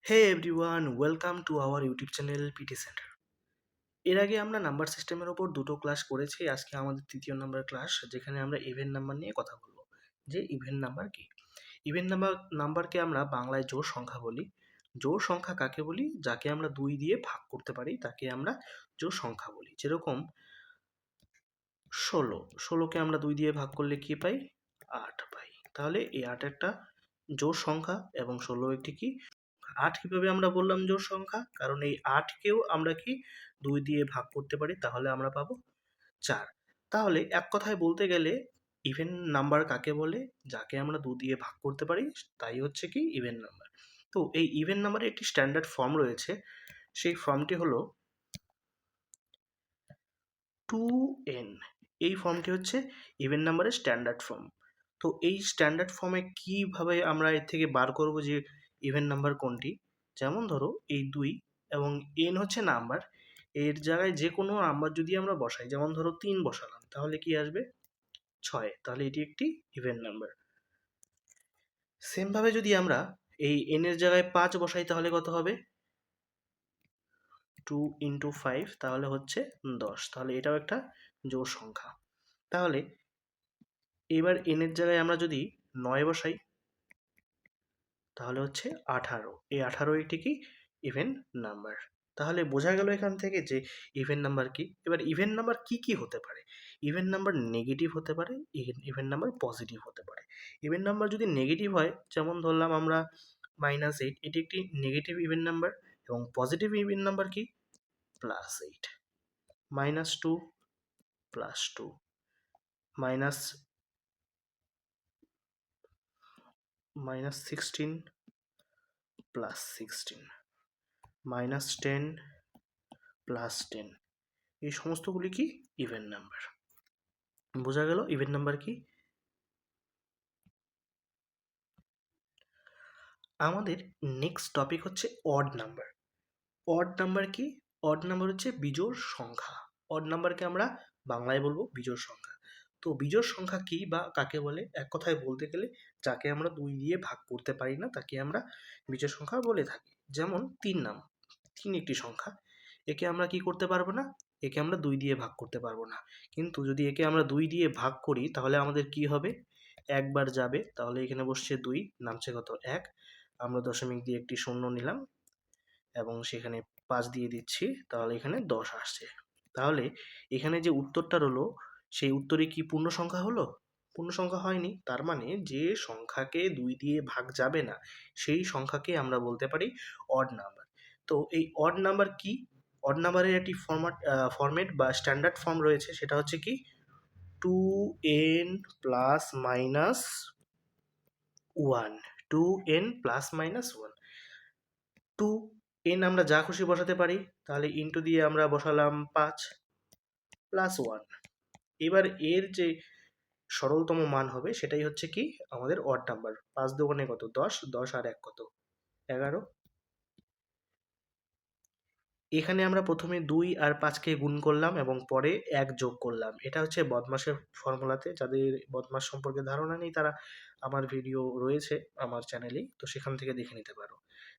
Hey everyone, welcome to our YouTube channel PT Center. এর আগে আমরা নাম্বার সিস্টেমের ওপর দুটো ক্লাস করেছি। আজকে আমাদের তৃতীয় নাম্বার ক্লাস, যেখানে আমরা ইভেন নাম্বার নিয়ে কথা বলবো। যে ইভেন নাম্বার কি? ইভেন নাম্বারকে আমরা বাংলায় জোড় সংখ্যা বলি। জোড় সংখ্যা কাকে বলি? যাকে আমরা 2 দিয়ে ভাগ করতে পারি তাকে আমরা জোড় সংখ্যা বলি। যেরকম 16কে আমরা 2 দিয়ে ভাগ করলে কি পাই? 8 পাই। তাহলে এই 8 একটা জোড় সংখ্যা এবং 16 একটি কি? 8 কিভাবে আমরা বললাম জোড় সংখ্যা? কারণ এই 8 কেও আমরা কি 2 দিয়ে ভাগ করতে পারি, তাহলে আমরা পাবো 4। তাহলে এক কথায় বলতে গেলে ইভেন নাম্বার কাকে বলে? যাকে আমরা 2 দিয়ে ভাগ করতে পারি তাই হচ্ছে কি ইভেন নাম্বার। তো এই ইভেন নাম্বারের একটি স্ট্যান্ডার্ড ফর্ম রয়েছে। সেই ফর্মটি হলো 2n। এই ফর্মটি হচ্ছে ইভেন নাম্বারের স্ট্যান্ডার্ড ফর্ম। তো এই স্ট্যান্ডার্ড ফর্মে কিভাবে আমরা এর থেকে বার করব যে ইভেন নাম্বার কোনটি? যেমন ধরো এই 2 এবং n হচ্ছে নাম্বার, এর জায়গায় যে কোনো নাম্বার যদি আমরা বসাই, যেমন ধরো 3 বসালাম, তাহলে কি আসবে? 6। তাহলে এটি একটি ইভেন নাম্বার। সেম ভাবে যদি আমরা এই n এর জায়গায় 5 বসাই, তাহলে কত হবে? 2 ইন্টু 5, তাহলে হচ্ছে 10। তাহলে এটাও একটা জোড় সংখ্যা। তাহলে এবার n এর জায়গায় আমরা যদি 9 বসাই, তাহলে হচ্ছে 18। এই 18 একটি কি ইভেন নাম্বার। তাহলে বোঝা গেল এখান থেকে যে ইভেন নাম্বার কি। এবার ইভেন নাম্বার কি কি হতে পারে? ইভেন নাম্বার নেগেটিভ হতে পারে, ইভেন নাম্বার পজিটিভ হতে পারে। ইভেন নাম্বার যদি নেগেটিভ হয়, যেমন ধরলাম আমরা -8, এটি একটি নেগেটিভ ইভেন নাম্বার। এবং পজিটিভ ইভেন নাম্বার কি? +8, -2, +2, -16, +16, -10, +10। এই সমস্তগুলি কি ইভেন নাম্বার। বোঝা গেল ইভেন নাম্বার কি। আমাদের নেক্সট টপিক হচ্ছে অড নাম্বার। অড নাম্বার কি? অড নাম্বার হচ্ছে বিজোড় সংখ্যা। অড নাম্বারকে আমরা বাংলায় বলবো বিজোড় সংখ্যা। তো বিজোড় সংখ্যা কি বা কাকে বলে? এক কথায় বলতে গেলে যাকে আমরা 2 দিয়ে ভাগ করতে পারি না তাকে আমরা বিজোড় সংখ্যা বলে থাকি। যেমন 3 একটি সংখ্যা, একে আমরা কি করতে পারবো না? একে আমরা 2 দিয়ে ভাগ করতে পারবো না। কিন্তু যদি একে আমরা 2 দিয়ে ভাগ করি, তাহলে আমাদের কি হবে? একবার যাবে, তাহলে এখানে বসছে 2, নামছে কত? 1। আমরা দশমিক দিয়ে একটি শূন্য নিলাম এবং সেখানে 5 দিয়ে দিচ্ছি, তাহলে এখানে 10 আসছে। তাহলে এখানে যে উত্তরটা রইলো, সেই উত্তরে কি পূর্ণ সংখ্যা হলো? পূর্ণ সংখ্যা হয়নি। তার মানে যে সংখ্যাকে 2 দিয়ে ভাগ যাবে না, সেই সংখ্যাকে আমরা বলতে পারি অড নাম্বার। তো এই অড নাম্বার কি? অড নাম্বারের একটি ফরম্যাট বা স্ট্যান্ডার্ড ফর্ম রয়েছে, সেটা হচ্ছে কি 2n plus minus 1। 2n plus minus 1। 2n আমরা যা খুশি বসাতে পারি, তাহলে ইন্টু দিয়ে আমরা বসালাম 5 প্লাস 1। এবার এর যে সরলতম মান হবে সেটাই হচ্ছে কি আমাদের অড নাম্বার। 5 দোকানে কত? 10, 10 আর 1 কত? 11। এখানে আমরা প্রথমে 2 আর 5কে গুণ করলাম এবং পরে 1 যোগ করলাম। এটা হচ্ছে বদমাশের ফর্মুলাতে। যাদের বদমাশ সম্পর্কে ধারণা নেই, তারা আমার ভিডিও রয়েছে আমার চ্যানেলেই, তো সেখান থেকে দেখে নিতে পারো।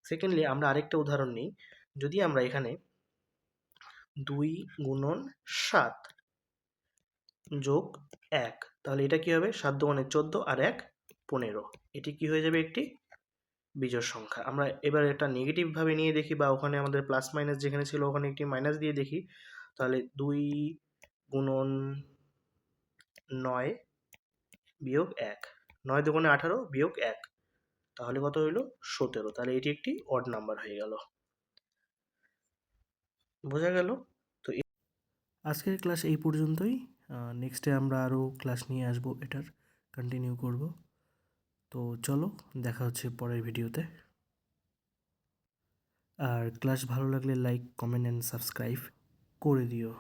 সেকেন্ডলি আমরা আরেকটা উদাহরণ নিই। যদি আমরা এখানে 2 গুণন 7 যোগ 1, তাহলে এটা কি হবে? 7 দোকানে 14 আর 1 15। এটি কি হয়ে যাবে? একটি বিজোড় সংখ্যা। আমরা এবার এটা নেগেটিভ ভাবে নিয়ে দেখি, বা ওখানে আমাদের প্লাস মাইনাস যেখানে ছিল ওখানে একটি মাইনাস দিয়ে দেখি। তাহলে 2 গুণন 9 বিয়োগ 1, 9 দোকানে 18 বিয়োগ 1, তাহলে কত হইল? 17। তাহলে এটি একটি অড নাম্বার হয়ে গেল। বোঝা গেল? তো আজকের ক্লাস এই পর্যন্তই। নেক্সটে আমরা আরও ক্লাস নিয়ে আসবো, এটার কন্টিনিউ করব। তো চলো, দেখা হচ্ছে পরের ভিডিওতে। আর ক্লাস ভালো লাগলে লাইক, কমেন্ট অ্যান্ড সাবস্ক্রাইব করে দিও।